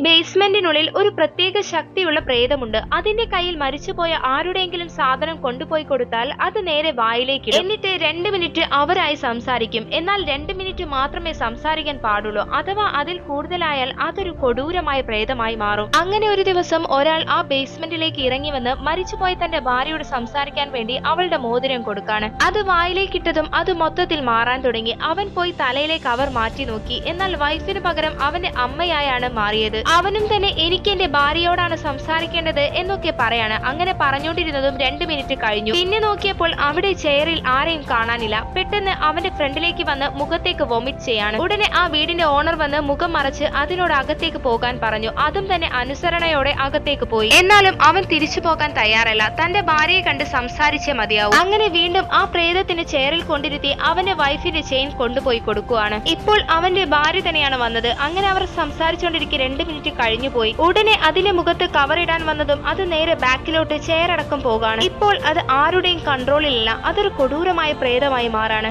ബേസ്മെന്റിനുള്ളിൽ ഒരു പ്രത്യേക ശക്തിയുള്ള പ്രേതമുണ്ട്. അതിന്റെ കയ്യിൽ മരിച്ചുപോയ ആരുടെയെങ്കിലും സാധനം കൊണ്ടുപോയി കൊടുത്താൽ അത് നേരെ വായിലേക്ക് എന്നിട്ട് 2 മിനിറ്റ് അവരായി സംസാരിക്കും. എന്നാൽ 2 മിനിറ്റ് മാത്രമേ സംസാരിക്കാൻ പാടുള്ളൂ. അഥവാ അതിൽ കൂടുതലായാൽ അതൊരു കൊടൂരമായ പ്രേതമായി മാറും. അങ്ങനെ ഒരു ദിവസം ഒരാൾ ആ ബേസ്മെന്റിലേക്ക് ഇറങ്ങി വന്ന് മരിച്ചുപോയ തന്റെ ഭാര്യയോട് സംസാരിക്കാൻ വേണ്ടി അവളുടെ മോതിരം കൊടുക്കാണ്. അത് വായിലേക്കിട്ടതും അത് മൊത്തത്തിൽ മാറാൻ തുടങ്ങി. അവൻ പോയി തലയിലെ കവർ മാറ്റി നോക്കി. എന്നാൽ വൈഫിന് പകരം അവന്റെ അമ്മയായാണ് മാറിയത്. അവനും തന്നെ എനിക്ക് എന്റെ ഭാര്യയോടാണ് സംസാരിക്കേണ്ടത് എന്നൊക്കെ പറയാണ്. അങ്ങനെ പറഞ്ഞുകൊണ്ടിരുന്നതും 2 മിനിറ്റ് കഴിഞ്ഞു. പിന്നെ നോക്കിയപ്പോൾ അവിടെ ചെയറിൽ ആരെയും കാണാനില്ല. പെട്ടെന്ന് അവന്റെ ഫ്രണ്ടിലേക്ക് വന്ന് മുഖത്തേക്ക് വൊമിറ്റ് ചെയ്യാണ്. ഉടനെ ആ വീടിന്റെ ഓണർ വന്ന് മുഖം മറച്ച് അതിനോട് അകത്തേക്ക് പോകാൻ പറഞ്ഞു. അതും തന്നെ അനുസരണയോടെ അകത്തേക്ക് പോയി. എന്നാലും അവൻ തിരിച്ചു പോകാൻ തയ്യാറല്ല. തന്റെ ഭാര്യയെ കണ്ട് സംസാരിച്ചേ മതിയാവും. അങ്ങനെ വീണ്ടും ആ പ്രേതത്തിന് ചെയറിൽ കൊണ്ടിരുത്തി അവന്റെ വൈഫിന്റെ ചെയിൻ കൊണ്ടുപോയി കൊടുക്കുകയാണ്. ഇപ്പോൾ അവന്റെ ഭാര്യ തന്നെയാണ് വന്നത്. അങ്ങനെ അവർ സംസാരിച്ചുകൊണ്ടിരിക്കെ 2 മിനിറ്റ് കഴിഞ്ഞു പോയി. ഉടനെ അതിന്റെ മുഖത്ത് കവർ ഇടാൻ വന്നതും അത് നേരെ ബാക്കിലോട്ട് ചെയർ അടക്കം പോകാണ്. ഇപ്പോൾ അത് ആരുടെയും കൺട്രോളിലല്ല. അതൊരു കൊടൂരമായ പ്രേതമായി മാറാണ്.